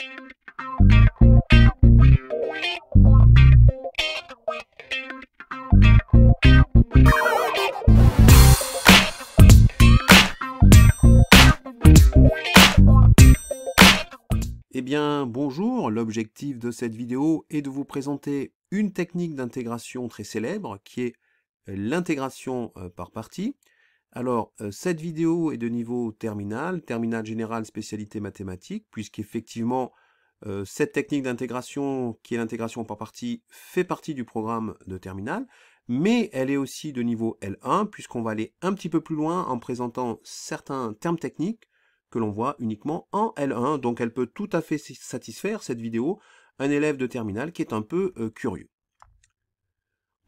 Eh bien, bonjour, l'objectif de cette vidéo est de vous présenter une technique d'intégration très célèbre qui est l'intégration par partie. Alors, cette vidéo est de niveau terminal général spécialité mathématiques, puisqu'effectivement, cette technique d'intégration, qui est l'intégration par partie, fait partie du programme de terminal, mais elle est aussi de niveau L1, puisqu'on va aller un petit peu plus loin en présentant certains termes techniques que l'on voit uniquement en L1, donc elle peut tout à fait satisfaire, cette vidéo, un élève de terminale qui est un peu curieux.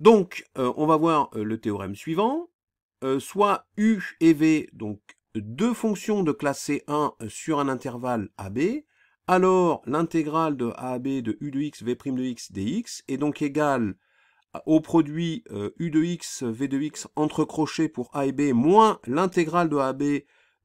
Donc, on va voir le théorème suivant, soit U et V, donc deux fonctions de classe C1 sur un intervalle AB, alors l'intégrale de AB de U de x, V' de x dx est donc égale au produit U de x, V de x entre crochets pour A et B, moins l'intégrale de AB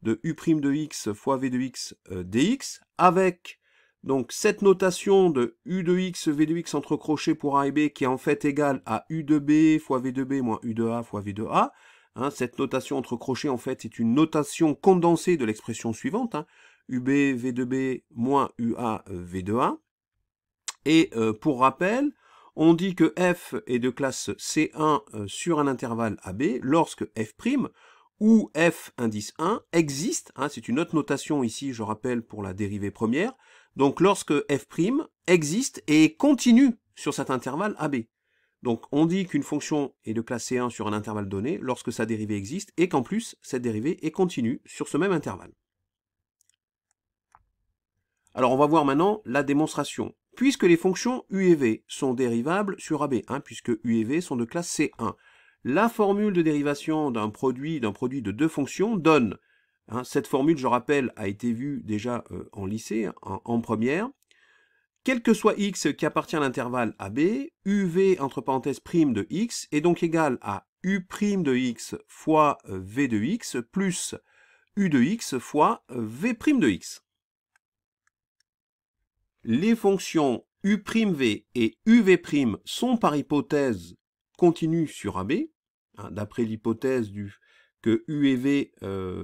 de U' de x fois V de x dx, avec donc cette notation de U de x, V de x entre crochets pour A et B qui est en fait égale à U de B fois V de B moins U de A fois V de A. Hein, cette notation entre crochets en fait est une notation condensée de l'expression suivante, hein, UB V de B moins UA V de A. Et pour rappel, on dit que f est de classe C1 sur un intervalle AB lorsque f' où f indice 1 existe, hein, c'est une autre notation ici, je rappelle, pour la dérivée première, donc lorsque f' existe et continue sur cet intervalle AB. Donc on dit qu'une fonction est de classe C1 sur un intervalle donné lorsque sa dérivée existe et qu'en plus cette dérivée est continue sur ce même intervalle. Alors on va voir maintenant la démonstration. Puisque les fonctions u et v sont dérivables sur AB, hein, puisque u et v sont de classe C1, la formule de dérivation d'un produit de deux fonctions donne, hein, cette formule, je rappelle, a été vue déjà en lycée, en première, quel que soit x qui appartient à l'intervalle AB, uv entre parenthèses prime de x est donc égal à u' de x fois v de x plus u de x fois v' de x. Les fonctions u'v et uv' sont par hypothèse continues sur AB, hein, d'après l'hypothèse que u et v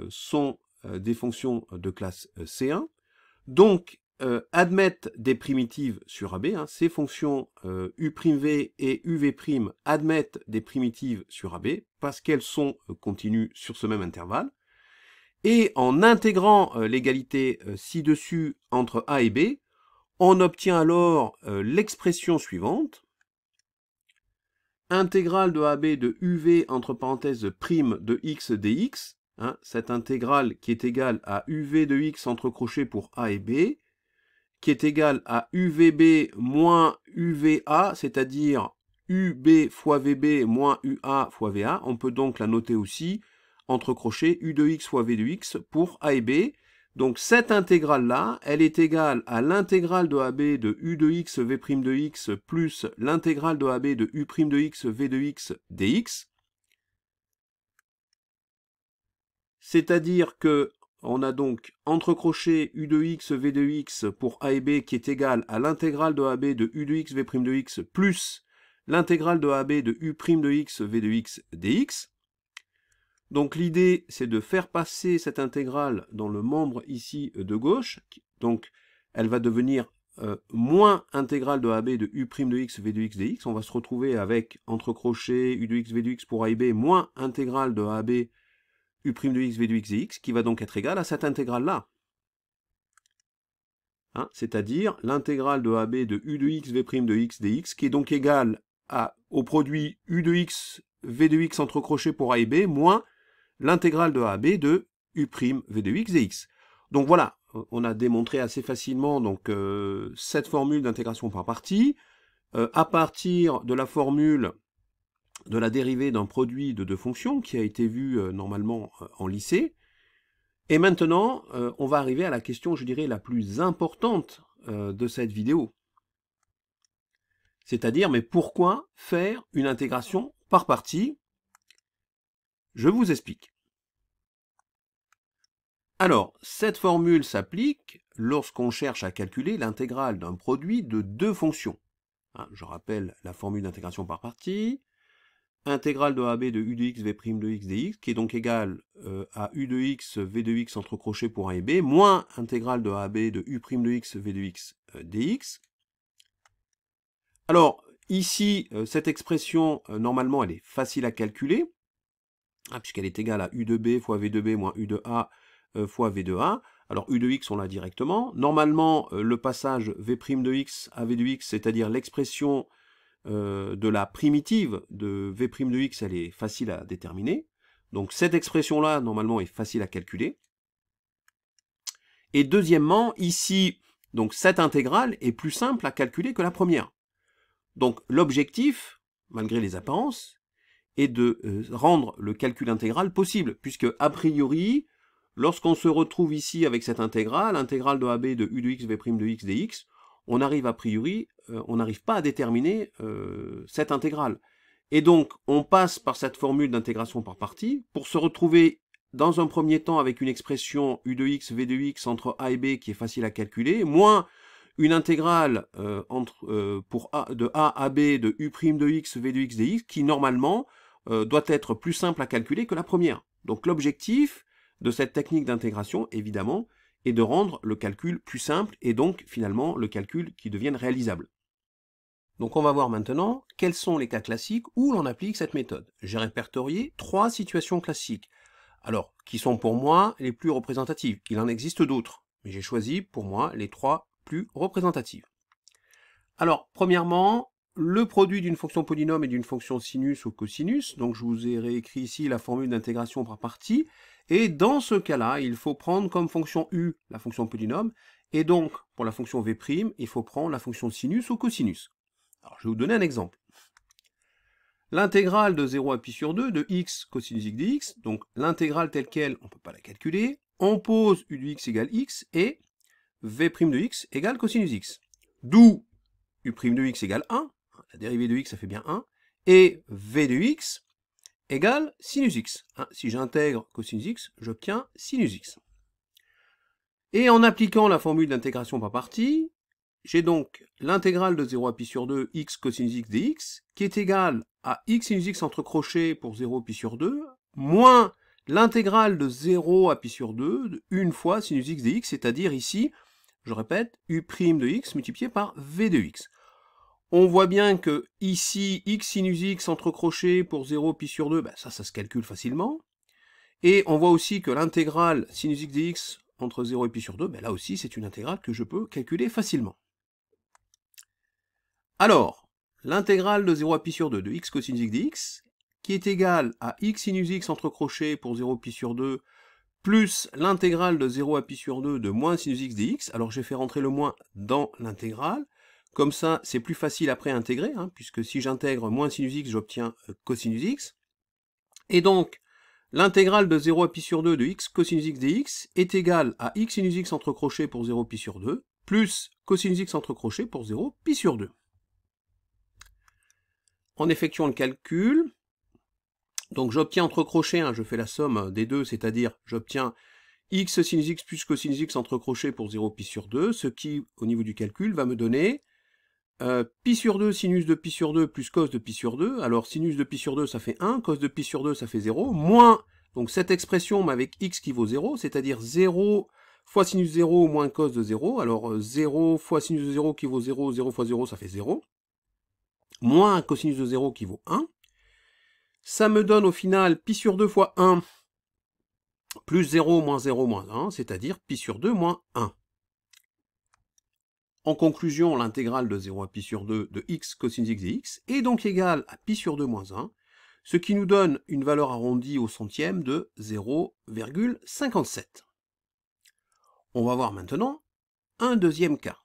sont des fonctions de classe C1, donc admettent des primitives sur AB, hein, ces fonctions u'v et uv' admettent des primitives sur AB, parce qu'elles sont continues sur ce même intervalle, et en intégrant l'égalité ci-dessus entre A et B, on obtient alors l'expression suivante, intégrale de AB de uv entre parenthèses prime de x dx, hein, cette intégrale qui est égale à uv de x entre crochets pour A et B, qui est égale à uvb moins uva, c'est-à-dire ub fois vb moins ua fois va, on peut donc la noter aussi entre crochets u de x fois v de x pour A et B. Donc cette intégrale-là, elle est égale à l'intégrale de AB de u de x v' de x plus l'intégrale de AB de u' de x v de x dx. C'est-à-dire que on a donc entre crochets u de x v de x pour A et B qui est égal à l'intégrale de AB de u de x v' de x plus l'intégrale de AB de u' de x v de x dx. Donc l'idée, c'est de faire passer cette intégrale dans le membre ici de gauche. Donc elle va devenir moins intégrale de AB de u' de x v de x dx. On va se retrouver avec entre crochets u de x v de x pour A et B moins intégrale de AB u' de x v de x dx, qui va donc être égale à cette intégrale-là. Hein, c'est-à-dire l'intégrale de AB de u de x v' de x dx, qui est donc égale au produit u de x v de x entre crochets pour A et B moins l'intégrale de AB de u' v de x dx. Donc voilà, on a démontré assez facilement donc, cette formule d'intégration par partie, à partir de la formule de la dérivée d'un produit de deux fonctions qui a été vue normalement en lycée. Et maintenant, on va arriver à la question, je dirais, la plus importante de cette vidéo. C'est-à-dire, mais pourquoi faire une intégration par partie? Je vous explique. Alors, cette formule s'applique lorsqu'on cherche à calculer l'intégrale d'un produit de deux fonctions. Je rappelle la formule d'intégration par partie. Intégrale de AB de U de x, V' de x dx, qui est donc égale à U de x, V de x entre crochets pour A et B, moins intégrale de AB de U' de x, V de x dx. Alors, ici, cette expression, normalement, elle est facile à calculer, puisqu'elle est égale à U de B fois V de B moins U de A fois V de A. Alors, U de x, on l'a directement. Normalement, le passage V' de x à V de x, c'est-à-dire l'expression de la primitive de V' de x, elle est facile à déterminer. Donc cette expression-là, normalement, est facile à calculer. Et deuxièmement, ici, donc cette intégrale est plus simple à calculer que la première. Donc l'objectif, malgré les apparences, est de rendre le calcul intégral possible, puisque a priori, lorsqu'on se retrouve ici avec cette intégrale de AB de U de x, V' de x dx, on arrive a priori, on n'arrive pas à déterminer cette intégrale. Et donc, on passe par cette formule d'intégration par partie pour se retrouver dans un premier temps avec une expression U de x, V de x entre A et B qui est facile à calculer, moins une intégrale de A à B de U' de x, V de x dx qui normalement doit être plus simple à calculer que la première. Donc l'objectif de cette technique d'intégration, évidemment, et de rendre le calcul plus simple, et donc finalement le calcul qui devienne réalisable. Donc on va voir maintenant quels sont les cas classiques où l'on applique cette méthode. J'ai répertorié 3 situations classiques, alors qui sont pour moi les plus représentatives. Il en existe d'autres, mais j'ai choisi pour moi les 3 plus représentatives. Alors premièrement, le produit d'une fonction polynôme et d'une fonction sinus ou cosinus, donc je vous ai réécrit ici la formule d'intégration par partie, et dans ce cas-là, il faut prendre comme fonction u la fonction polynôme, et donc pour la fonction v', il faut prendre la fonction sinus ou cosinus. Alors je vais vous donner un exemple. L'intégrale de 0 à pi sur 2 de x cosinus x dx, donc l'intégrale telle qu'elle, on ne peut pas la calculer, on pose u de x égale x, et v' de x égale cosinus x. D'où u' de x égale 1, la dérivée de x ça fait bien 1, et v de x égale sinus x. Si j'intègre cosinus x, j'obtiens sinus x. Et en appliquant la formule d'intégration par partie, j'ai donc l'intégrale de 0 à pi sur 2 x cosinus x dx, qui est égale à x sinus x entre crochets pour 0 pi sur 2, moins l'intégrale de 0 à pi sur 2 de 1 fois sinus x dx, c'est-à-dire ici, je répète, u' de x multiplié par v de x. On voit bien que ici, x sinus x entre crochets pour 0 pi sur 2, ça se calcule facilement. Et on voit aussi que l'intégrale sinus x dx entre 0 et pi sur 2, là aussi c'est une intégrale que je peux calculer facilement. Alors, l'intégrale de 0 à pi sur 2 de x cosinus x dx, qui est égale à x sinus x entre crochets pour 0 pi sur 2, plus l'intégrale de 0 à pi sur 2 de moins sinus x dx, alors j'ai fait rentrer le moins dans l'intégrale, comme ça c'est plus facile après à intégrer, puisque si j'intègre moins sinus x, j'obtiens cosinus x, et donc l'intégrale de 0 à pi sur 2 de x cosinus x dx est égale à x sinus x entre crochets pour 0 pi sur 2, plus cosinus x entre crochets pour 0 pi sur 2. En effectuant le calcul, donc j'obtiens entre crochets, je fais la somme des deux, c'est-à-dire j'obtiens x sinus x plus cosinus x entre crochets pour 0 pi sur 2, ce qui, au niveau du calcul, va me donner pi sur 2 sinus de pi sur 2 plus cos de pi sur 2, alors sinus de pi sur 2 ça fait 1, cos de pi sur 2 ça fait 0, moins, donc cette expression avec x qui vaut 0, c'est-à-dire 0 fois sinus 0 moins cos de 0, alors 0 fois sinus de 0 qui vaut 0, 0 fois 0 ça fait 0, moins cosinus de 0 qui vaut 1, ça me donne au final pi sur 2 fois 1 plus 0 moins 0 moins 1, c'est-à-dire pi sur 2 moins 1. En conclusion, l'intégrale de 0 à pi sur 2 de x cosinus x dx est donc égale à pi sur 2 moins 1, ce qui nous donne une valeur arrondie au centième de 0,57. On va voir maintenant un deuxième cas.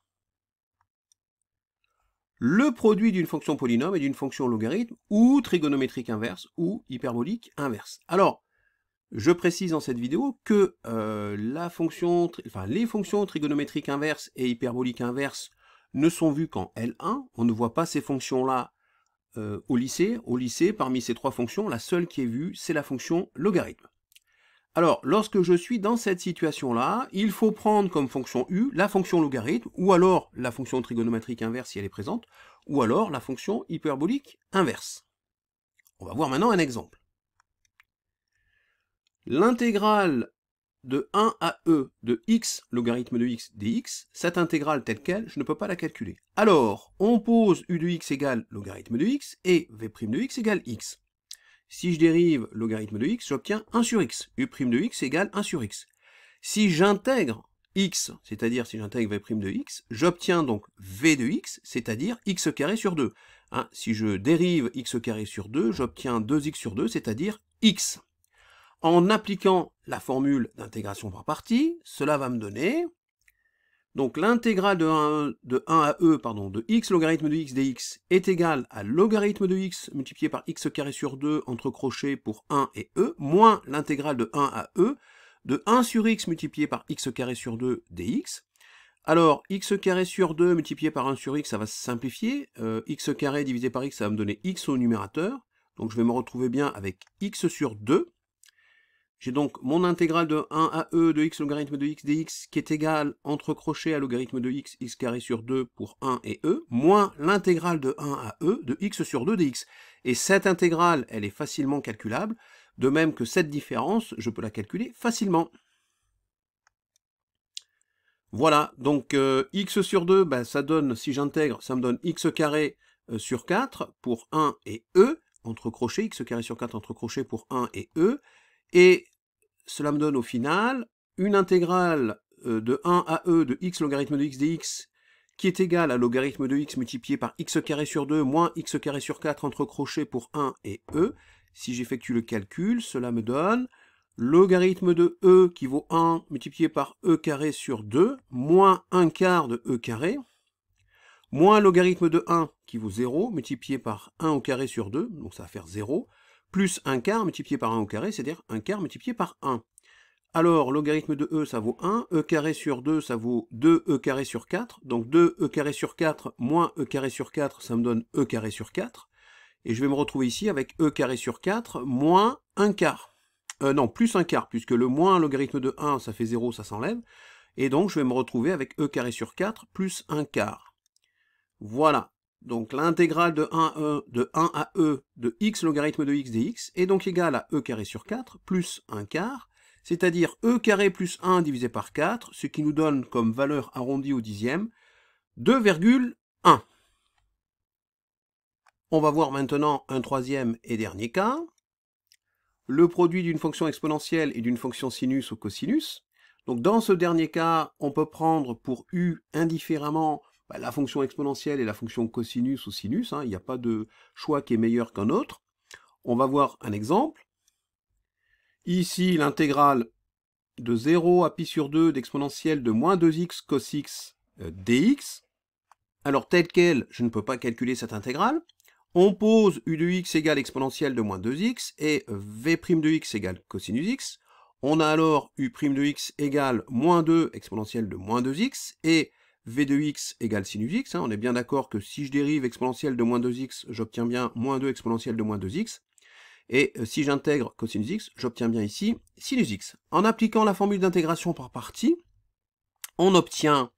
Le produit d'une fonction polynôme et d'une fonction logarithme ou trigonométrique inverse ou hyperbolique inverse. Alors, je précise dans cette vidéo que les fonctions trigonométriques inverses et hyperboliques inverses ne sont vues qu'en L1. On ne voit pas ces fonctions-là au lycée. Au lycée, parmi ces 3 fonctions, la seule qui est vue, c'est la fonction logarithme. Alors, lorsque je suis dans cette situation-là, il faut prendre comme fonction u la fonction logarithme, ou alors la fonction trigonométrique inverse si elle est présente, ou alors la fonction hyperbolique inverse. On va voir maintenant un exemple. L'intégrale de 1 à e de x logarithme de x dx, cette intégrale telle quelle, je ne peux pas la calculer. Alors, on pose u de x égale logarithme de x et v' de x égale x. Si je dérive logarithme de x, j'obtiens 1 sur x. U' de x égale 1 sur x. Si j'intègre x, c'est-à-dire si j'intègre v' de x, j'obtiens donc v de x, c'est-à-dire x carré sur 2. Hein, si je dérive x carré sur 2, j'obtiens 2x sur 2, c'est-à-dire x. En appliquant la formule d'intégration par partie, cela va me donner donc l'intégrale de 1 à e de x logarithme de x dx est égale à logarithme de x multiplié par x carré sur 2 entre crochets pour 1 et e, moins l'intégrale de 1 à e de 1 sur x multiplié par x carré sur 2 dx. Alors, x carré sur 2 multiplié par 1 sur x, ça va se simplifier. X carré divisé par x, ça va me donner x au numérateur. Donc je vais me retrouver bien avec x sur 2. J'ai donc mon intégrale de 1 à e de x logarithme de x dx qui est égale entre crochets à logarithme de x, x carré sur 2 pour 1 et e, moins l'intégrale de 1 à e de x sur 2 dx. Et cette intégrale, elle est facilement calculable, de même que cette différence, je peux la calculer facilement. Voilà, donc x sur 2, ben, ça donne, si j'intègre, ça me donne x carré sur 4 pour 1 et e, entre crochets, x carré sur 4 entre crochets pour 1 et e, et cela me donne au final une intégrale de 1 à e de x logarithme de x dx qui est égale à logarithme de x multiplié par x carré sur 2 moins x carré sur 4 entre crochets pour 1 et e. Si j'effectue le calcul, cela me donne logarithme de e qui vaut 1 multiplié par e carré sur 2 moins 1 quart de e carré moins logarithme de 1 qui vaut 0 multiplié par 1 au carré sur 2, donc ça va faire 0, plus 1 quart multiplié par 1 au carré, c'est-à-dire 1 quart multiplié par 1. Alors, logarithme de e, ça vaut 1, e carré sur 2, ça vaut 2e carré sur 4, donc 2e carré sur 4 moins e carré sur 4, ça me donne e carré sur 4, et je vais me retrouver ici avec e carré sur 4 moins 1 quart. Non, plus 1 quart, puisque le moins logarithme de 1, ça fait 0, ça s'enlève, et donc je vais me retrouver avec e carré sur 4 plus 1 quart. Voilà. Donc l'intégrale de 1 à e de x logarithme de x dx est donc égale à e carré sur 4 plus 1 quart, c'est-à-dire e carré plus 1 divisé par 4, ce qui nous donne comme valeur arrondie au dixième 2,1. On va voir maintenant un troisième et dernier cas. Le produit d'une fonction exponentielle et d'une fonction sinus ou cosinus. Donc dans ce dernier cas, on peut prendre pour u indifféremment la fonction exponentielle et la fonction cosinus ou sinus, il n'y a pas de choix qui est meilleur qu'un autre. On va voir un exemple. Ici, l'intégrale de 0 à pi sur 2 d'exponentielle de moins 2x cos x dx. Alors, telle quelle, je ne peux pas calculer cette intégrale. On pose u de x égale exponentielle de moins 2x et v' de x égale cosinus x. On a alors u' de x égale moins 2 exponentielle de moins 2x et v de x égale sinus x, on est bien d'accord que si je dérive exponentielle de moins 2x, j'obtiens bien moins 2 exponentielle de moins 2x, et si j'intègre cosinus x, j'obtiens bien ici sinus x. En appliquant la formule d'intégration par partie, on obtient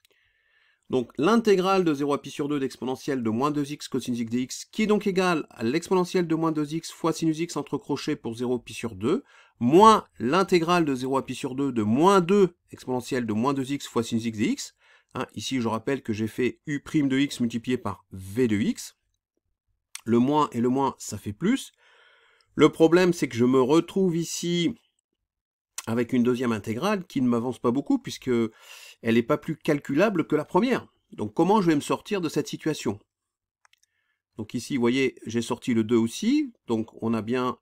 donc l'intégrale de 0 à pi sur 2 d'exponentielle de moins 2x cosinus x dx, qui est donc égale à l'exponentielle de moins 2x fois sinus x entre crochets pour 0 pi sur 2, moins l'intégrale de 0 à pi sur 2 de moins 2 exponentielle de moins 2x fois sinus x dx. Ici, je rappelle que j'ai fait u' de x multiplié par v de x. Le moins et le moins, ça fait plus. Le problème, c'est que je me retrouve ici avec une deuxième intégrale qui ne m'avance pas beaucoup, puisque elle n'est pas plus calculable que la première. Donc comment je vais me sortir de cette situation? Donc ici, vous voyez, j'ai sorti le 2 aussi. Donc on a bien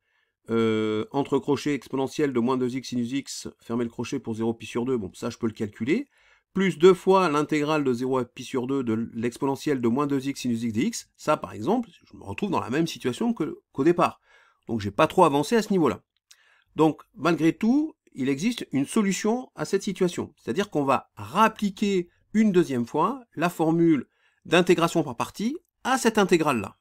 entre crochets exponentielle de moins 2x sinus x, fermez le crochet pour 0 pi sur 2, bon, ça je peux le calculer. Plus 2 fois l'intégrale de 0 à pi sur 2 de l'exponentielle de moins 2x sinus x dx, ça par exemple, je me retrouve dans la même situation qu'au départ. Donc j'ai pas trop avancé à ce niveau-là. Donc malgré tout, il existe une solution à cette situation. C'est-à-dire qu'on va réappliquer une deuxième fois la formule d'intégration par partie à cette intégrale-là.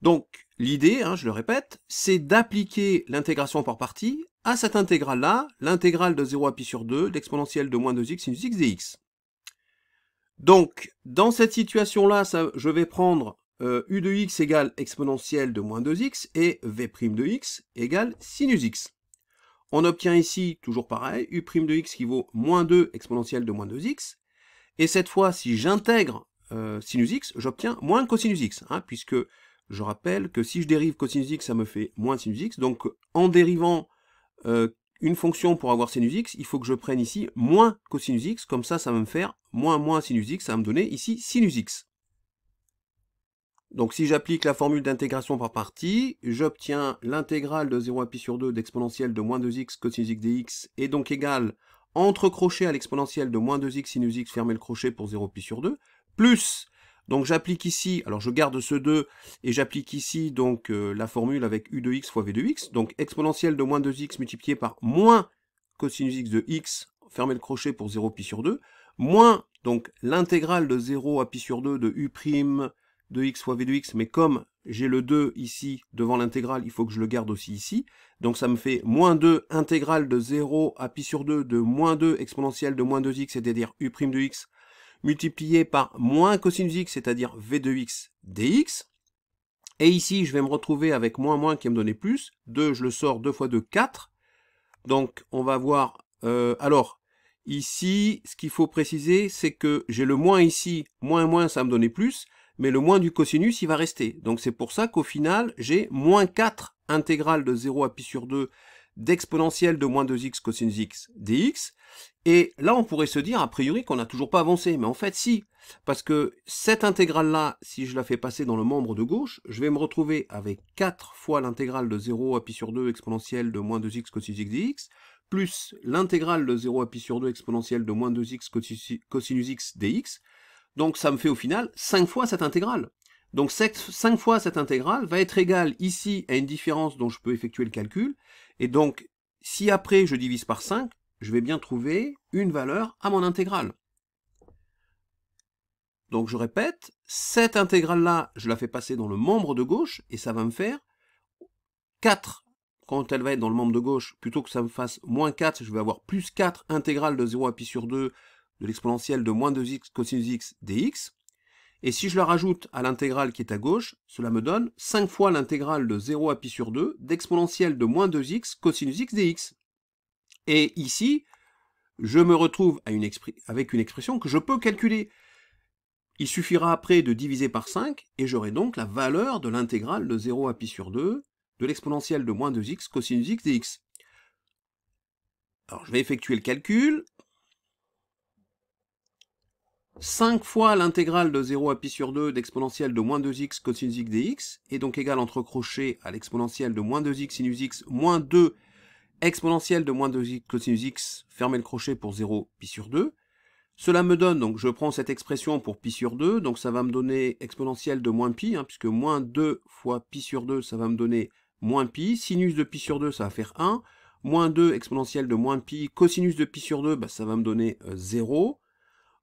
Donc, l'idée, je le répète, c'est d'appliquer l'intégration par partie à cette intégrale-là, l'intégrale de 0 à pi sur 2 d'exponentielle de moins 2x sinus x dx. Donc, dans cette situation-là, je vais prendre u de x égale exponentielle de moins 2x et v' de x égale sinus x. On obtient ici, toujours pareil, u' de x qui vaut moins 2 exponentielle de moins 2x. Et cette fois, si j'intègre sinus x, j'obtiens moins cosinus x, puisque je rappelle que si je dérive cosinus x, ça me fait moins sinus x. Donc, en dérivant une fonction pour avoir sinus x, il faut que je prenne ici moins cosinus x, comme ça va me faire moins sinus x, ça va me donner ici sinus x. Donc si j'applique la formule d'intégration par partie, j'obtiens l'intégrale de 0 à pi sur 2 d'exponentielle de moins 2x cosinus x dx, est donc égale entre crochet à l'exponentielle de moins 2x sinus x, fermez le crochet pour 0 pi sur 2, plus, donc j'applique ici, alors je garde ce 2, et j'applique ici donc la formule avec u de x fois v de x, donc exponentielle de moins 2x multiplié par moins cosinus x de x, fermez le crochet pour 0 pi sur 2, moins donc l'intégrale de 0 à pi sur 2 de u' de x fois v de x, mais comme j'ai le 2 ici devant l'intégrale, il faut que je le garde aussi ici, donc ça me fait moins 2 intégrale de 0 à pi sur 2 de moins 2 exponentielle de moins 2x, c'est-à-dire u' de x, multiplié par moins cosinus x, c'est-à-dire v de x dx, et ici je vais me retrouver avec moins qui va me donner plus, 2 je le sors, 2 fois 2, 4, donc on va voir, alors, ici, ce qu'il faut préciser, c'est que j'ai le moins ici, moins, ça va me donner plus, mais le moins du cosinus, il va rester. Donc c'est pour ça qu'au final, j'ai moins 4 intégrale de 0 à pi sur 2 d'exponentielle de moins 2x cosinus x dx. Et là, on pourrait se dire, a priori, qu'on n'a toujours pas avancé. Mais en fait, si. Parce que cette intégrale-là, si je la fais passer dans le membre de gauche, je vais me retrouver avec 4 fois l'intégrale de 0 à pi sur 2 exponentielle de moins 2x cosinus x dx, plus l'intégrale de 0 à pi sur 2 exponentielle de moins 2x cosinus x dx. Donc ça me fait au final 5 fois cette intégrale. Donc 5 fois cette intégrale va être égale ici à une différence dont je peux effectuer le calcul. Et donc, si après je divise par 5, je vais bien trouver une valeur à mon intégrale. Donc je répète, cette intégrale-là, je la fais passer dans le membre de gauche, et ça va me faire 4. Quand elle va être dans le membre de gauche, plutôt que ça me fasse moins 4, je vais avoir plus 4 intégrale de 0 à pi sur 2 de l'exponentielle de moins 2x cosinus x dx. Et si je la rajoute à l'intégrale qui est à gauche, cela me donne 5 fois l'intégrale de 0 à pi sur 2 d'exponentielle de moins 2x cosinus x dx. Et ici, je me retrouve avec une expression que je peux calculer. Il suffira après de diviser par 5, et j'aurai donc la valeur de l'intégrale de 0 à pi sur 2 de l'exponentielle de moins 2x cosinus x dx. Alors je vais effectuer le calcul. 5 fois l'intégrale de 0 à pi sur 2 d'exponentielle de moins 2x cosinus x dx, est donc égal entre crochets à l'exponentielle de moins 2x sinus x moins 2 exponentielle de moins 2x cosinus x, fermez le crochet pour 0 pi sur 2. Cela me donne, donc je prends cette expression pour pi sur 2, donc ça va me donner exponentielle de moins pi, puisque moins 2 fois pi sur 2, ça va me donner moins pi, sinus de pi sur 2, ça va faire 1, moins 2 exponentielle de moins pi, cosinus de pi sur 2, ça va me donner 0,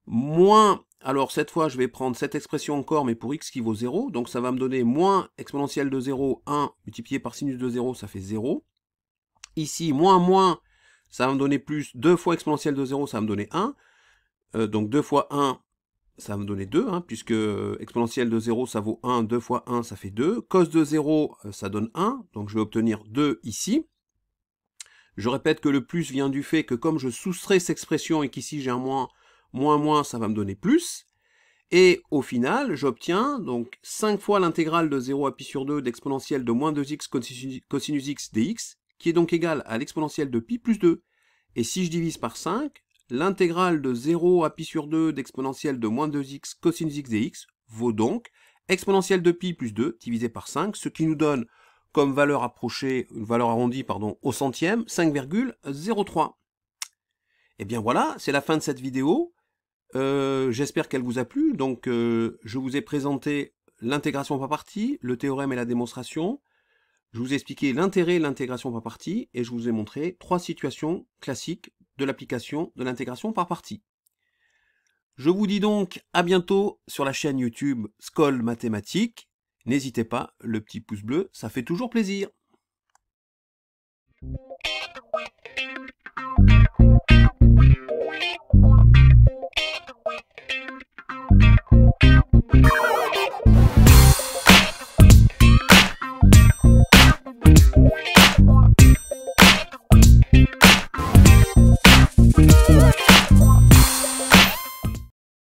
moins, alors cette fois je vais prendre cette expression encore, mais pour x qui vaut 0, donc ça va me donner moins exponentielle de 0, 1, multiplié par sinus de 0, ça fait 0, ici moins, ça va me donner plus, 2 fois exponentielle de 0, ça va me donner 1, donc 2 fois 1, ça va me donner 2, puisque exponentielle de 0, ça vaut 1, 2 fois 1, ça fait 2. Cos de 0, ça donne 1, donc je vais obtenir 2 ici. Je répète que le plus vient du fait que comme je soustrais cette expression et qu'ici j'ai un moins, ça va me donner plus. Et au final, j'obtiens donc 5 fois l'intégrale de 0 à pi sur 2 d'exponentielle de moins 2x cosinus x dx, qui est donc égale à l'exponentielle de pi plus 2. Et si je divise par 5, l'intégrale de 0 à pi sur 2 d'exponentielle de moins 2x cosinus x dx vaut donc exponentielle de pi plus 2 divisé par 5, ce qui nous donne comme valeur approchée, une valeur arrondie, au centième, 5,03. Et bien voilà, c'est la fin de cette vidéo. J'espère qu'elle vous a plu. Donc je vous ai présenté l'intégration par partie, le théorème et la démonstration. Je vous ai expliqué l'intérêt de l'intégration par partie et je vous ai montré 3 situations classiques de l'application de l'intégration par partie. Je vous dis donc à bientôt sur la chaîne YouTube Skol Mathématiques N'hésitez pas, le petit pouce bleu, ça fait toujours plaisir.